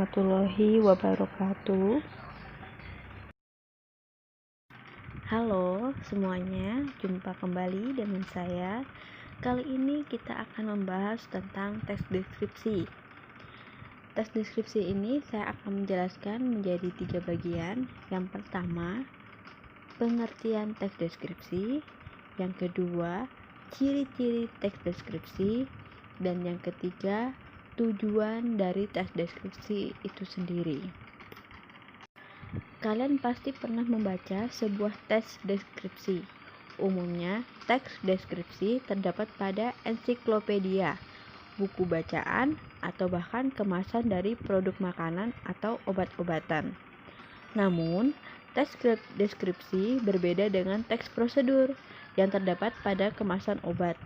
warahmatullahi wabarakatuh. Halo semuanya, jumpa kembali dengan saya. Kali ini kita akan membahas tentang teks deskripsi. Teks deskripsi ini saya akan menjelaskan menjadi 3 bagian. Yang pertama, pengertian teks deskripsi. Yang kedua, ciri-ciri teks deskripsi. Dan yang ketiga, tujuan dari teks deskripsi itu sendiri. Kalian pasti pernah membaca sebuah teks deskripsi. Umumnya, teks deskripsi terdapat pada ensiklopedia, buku bacaan, atau bahkan kemasan dari produk makanan atau obat-obatan. Namun, teks deskripsi berbeda dengan teks prosedur yang terdapat pada kemasan obat.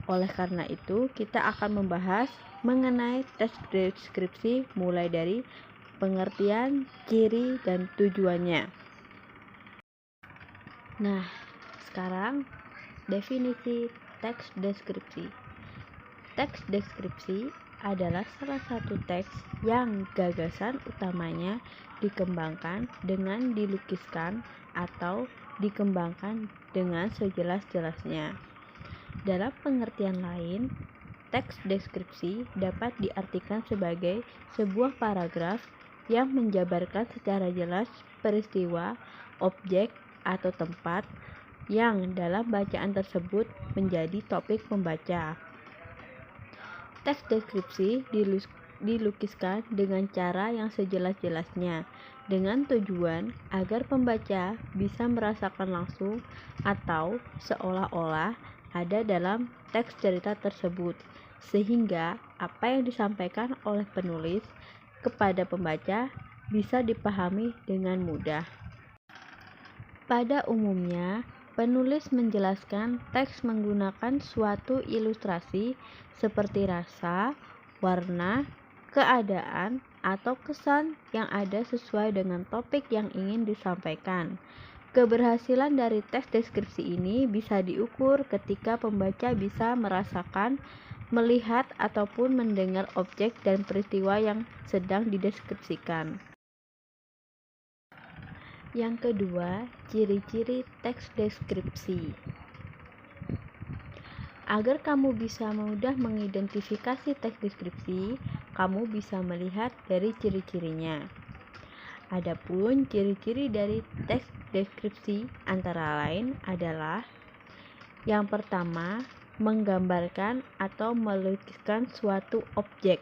Oleh karena itu, kita akan membahas mengenai teks deskripsi mulai dari pengertian, ciri, dan tujuannya. Nah, sekarang definisi teks deskripsi. Teks deskripsi adalah salah satu teks yang gagasan utamanya dikembangkan dengan dilukiskan atau dikembangkan dengan sejelas-jelasnya. Dalam pengertian lain, teks deskripsi dapat diartikan sebagai sebuah paragraf yang menjabarkan secara jelas peristiwa, objek, atau tempat yang dalam bacaan tersebut menjadi topik pembaca. Teks deskripsi dilukiskan dengan cara yang sejelas-jelasnya, dengan tujuan agar pembaca bisa merasakan langsung atau seolah-olah ada dalam teks cerita tersebut, sehingga apa yang disampaikan oleh penulis kepada pembaca bisa dipahami dengan mudah. Pada umumnya, penulis menjelaskan teks menggunakan suatu ilustrasi seperti rasa, warna, keadaan, atau kesan yang ada sesuai dengan topik yang ingin disampaikan. Keberhasilan dari teks deskripsi ini bisa diukur ketika pembaca bisa merasakan, melihat, ataupun mendengar objek dan peristiwa yang sedang dideskripsikan. Yang kedua, ciri-ciri teks deskripsi. Agar kamu bisa mudah mengidentifikasi teks deskripsi, kamu bisa melihat dari ciri-cirinya. Adapun ciri-ciri dari teks deskripsi antara lain adalah: yang pertama, menggambarkan atau melukiskan suatu objek.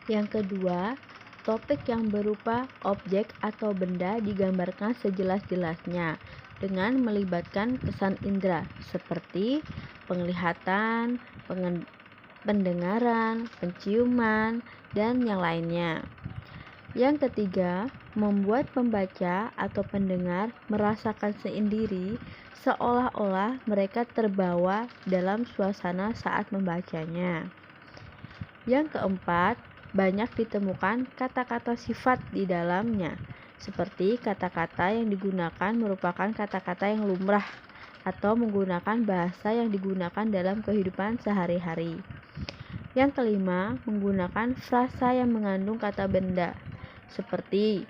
Yang kedua, topik yang berupa objek atau benda digambarkan sejelas-jelasnya dengan melibatkan kesan indera seperti penglihatan, pendengaran, penciuman, dan yang lainnya. Yang ketiga, membuat pembaca atau pendengar merasakan sendiri seolah-olah mereka terbawa dalam suasana saat membacanya. Yang keempat, banyak ditemukan kata-kata sifat di dalamnya, seperti kata-kata yang digunakan merupakan kata-kata yang lumrah atau menggunakan bahasa yang digunakan dalam kehidupan sehari-hari. Yang kelima, menggunakan frasa yang mengandung kata benda, seperti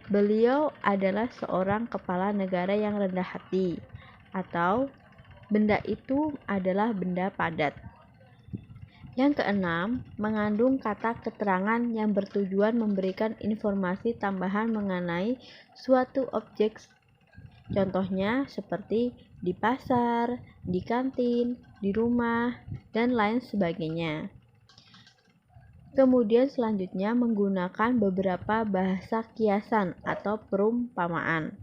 beliau adalah seorang kepala negara yang rendah hati, atau benda itu adalah benda padat. Yang keenam, mengandung kata keterangan yang bertujuan memberikan informasi tambahan mengenai suatu objek. Contohnya seperti di pasar, di kantin, di rumah, dan lain sebagainya. Kemudian selanjutnya menggunakan beberapa bahasa kiasan atau perumpamaan.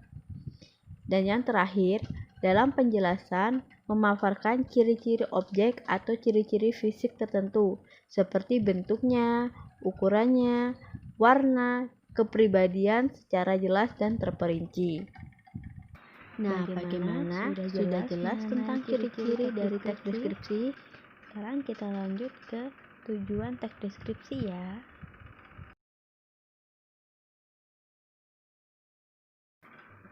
Dan yang terakhir, dalam penjelasan memaparkan ciri-ciri objek atau ciri-ciri fisik tertentu seperti bentuknya, ukurannya, warna, kepribadian secara jelas dan terperinci. Nah, bagaimana? Sudah jelas tentang ciri-ciri dari teks deskripsi? Sekarang kita lanjut ke tujuan teks deskripsi ya.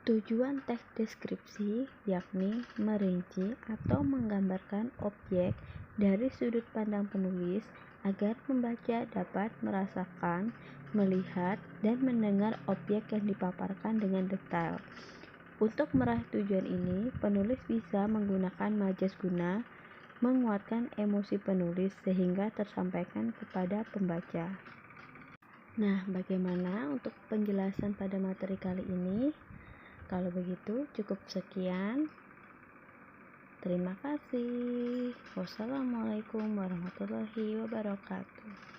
Tujuan teks deskripsi yakni merinci atau menggambarkan objek dari sudut pandang penulis agar pembaca dapat merasakan, melihat, dan mendengar objek yang dipaparkan dengan detail. Untuk meraih tujuan ini, penulis bisa menggunakan majas guna, menguatkan emosi penulis sehingga tersampaikan kepada pembaca. Nah, bagaimana untuk penjelasan pada materi kali ini? Kalau begitu, cukup sekian. Terima kasih. Wassalamualaikum warahmatullahi wabarakatuh.